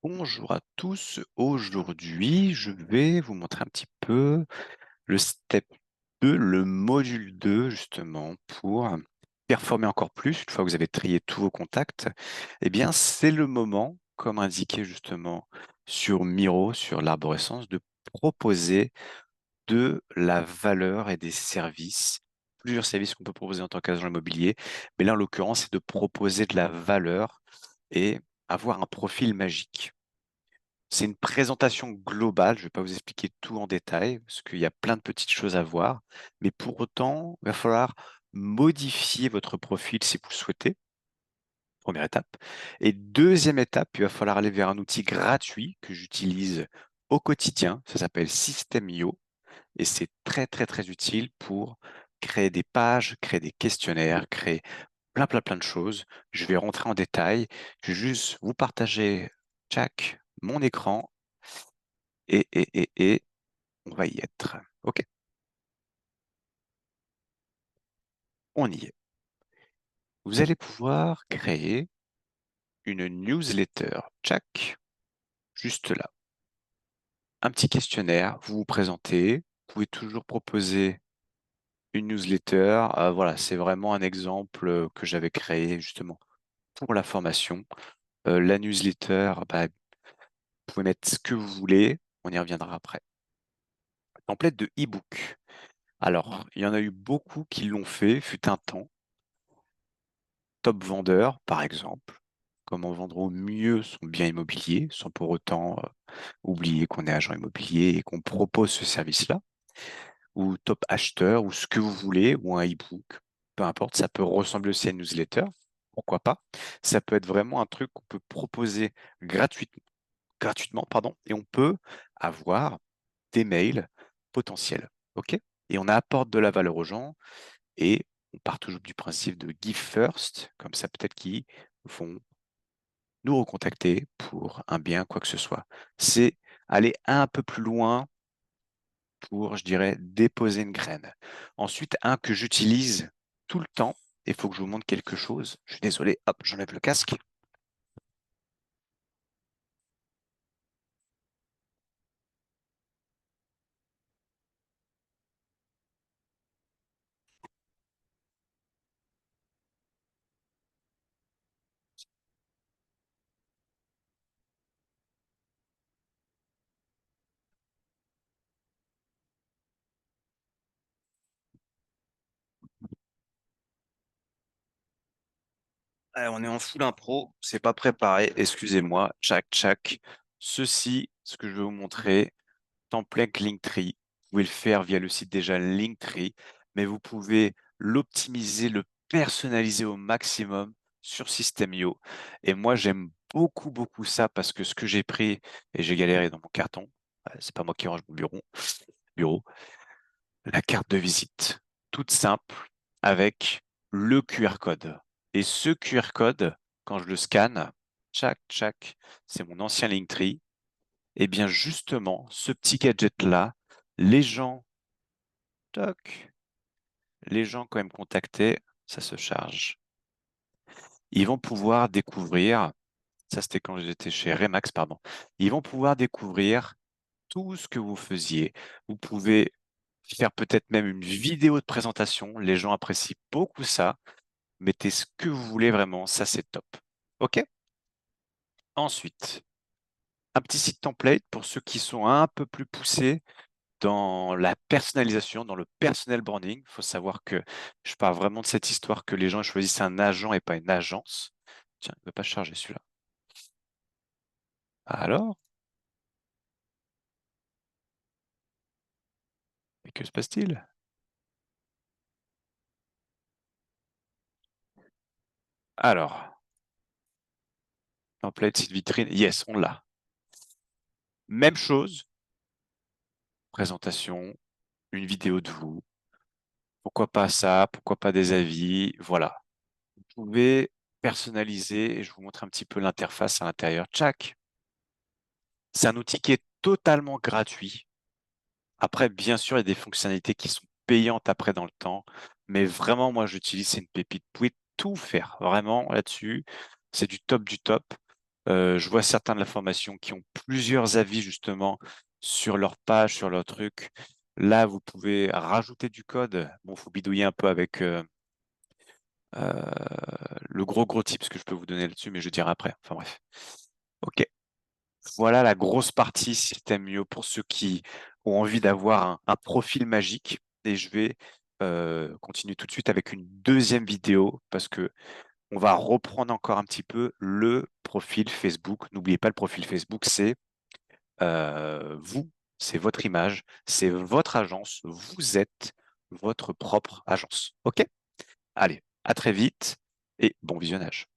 Bonjour à tous. Aujourd'hui, je vais vous montrer un petit peu le step 2, le module 2, justement, pour performer encore plus. Une fois que vous avez trié tous vos contacts, eh bien, c'est le moment, comme indiqué justement sur Miro, sur l'arborescence, de proposer de la valeur et des services. Plusieurs services qu'on peut proposer en tant qu'agent immobilier, mais là, en l'occurrence, c'est de proposer de la valeur et avoir un profil magique. C'est une présentation globale, je ne vais pas vous expliquer tout en détail, parce qu'il y a plein de petites choses à voir, mais pour autant, il va falloir modifier votre profil si vous le souhaitez, première étape. Et deuxième étape, il va falloir aller vers un outil gratuit que j'utilise au quotidien, ça s'appelle System.io, et c'est très très très utile pour créer des pages, créer des questionnaires, créer plein de choses. Je vais rentrer en détail, je vais juste vous partager, tchac, mon écran, et on va y être. OK, on y est. Vous allez pouvoir créer une newsletter. Tchac, juste là. Un petit questionnaire, vous vous présentez. Vous pouvez toujours proposer une newsletter. Voilà, c'est vraiment un exemple que j'avais créé justement pour la formation. La newsletter, bah, vous pouvez mettre ce que vous voulez. On y reviendra après. Template de e-book. Alors, il y en a eu beaucoup qui l'ont fait, fut un temps. Top vendeur, par exemple. Comment vendre au mieux son bien immobilier sans pour autant oublier qu'on est agent immobilier et qu'on propose ce service-là. Ou top acheteur, ou ce que vous voulez, ou un e-book. Peu importe, ça peut ressembler aussi à une newsletter. Pourquoi pas? Ça peut être vraiment un truc qu'on peut proposer gratuitement, pardon, et on peut avoir des mails potentiels. OK? Et on apporte de la valeur aux gens et on part toujours du principe de give first, comme ça peut-être qu'ils vont nous recontacter pour un bien, quoi que ce soit. C'est aller un peu plus loin pour, je dirais, déposer une graine. Ensuite, un que j'utilise tout le temps, et il faut que je vous montre quelque chose. Je suis désolé, hop, j'enlève le casque. On est en full impro, c'est pas préparé, excusez-moi, tchac, tchac. Ceci, ce que je vais vous montrer, template Linktree. Vous pouvez le faire via le site déjà Linktree, mais vous pouvez l'optimiser, le personnaliser au maximum sur System.io. Et moi, j'aime beaucoup ça parce que ce que j'ai pris et j'ai galéré dans mon carton, c'est pas moi qui range mon bureau, la carte de visite, toute simple, avec le QR code. Et ce QR code, quand je le scanne, tchac, tchac, c'est mon ancien Linktree. Et bien justement, ce petit gadget-là, les gens, toc, les gens quand même contactés, ça se charge. Ils vont pouvoir découvrir, ça c'était quand j'étais chez Remax, pardon, ils vont pouvoir découvrir tout ce que vous faisiez. Vous pouvez faire peut-être même une vidéo de présentation. Les gens apprécient beaucoup ça. Mettez ce que vous voulez vraiment, ça c'est top. OK? Ensuite, un petit site template pour ceux qui sont un peu plus poussés dans la personnalisation, dans le personal branding. Il faut savoir que je parle vraiment de cette histoire que les gens choisissent un agent et pas une agence. Tiens, il ne veut pas charger celui-là. Alors, mais que se passe-t-il? Alors, template site vitrine, yes, on l'a. Même chose, présentation, une vidéo de vous. Pourquoi pas ça? Pourquoi pas des avis? Voilà. Vous pouvez personnaliser et je vous montre un petit peu l'interface à l'intérieur. Tchac! C'est un outil qui est totalement gratuit. Après, bien sûr, il y a des fonctionnalités qui sont payantes après dans le temps, mais vraiment, moi, j'utilise, c'est une pépite. Vous pouvez tout faire, vraiment, là-dessus. C'est du top du top. Je vois certains de la formation qui ont plusieurs avis justement sur leur page, sur leur truc. Là, vous pouvez rajouter du code. Bon, faut bidouiller un peu avec euh, le gros tips que je peux vous donner là-dessus, mais je dirai après. Enfin bref. Ok. Voilà la grosse partie système IO pour ceux qui ont envie d'avoir un profil magique. Et je vais continuer tout de suite avec une deuxième vidéo parce que on va reprendre encore un petit peu le profil Facebook. N'oubliez pas, le profil Facebook, c'est vous, c'est votre image, c'est votre agence. Vous êtes votre propre agence. OK? Allez, à très vite et bon visionnage.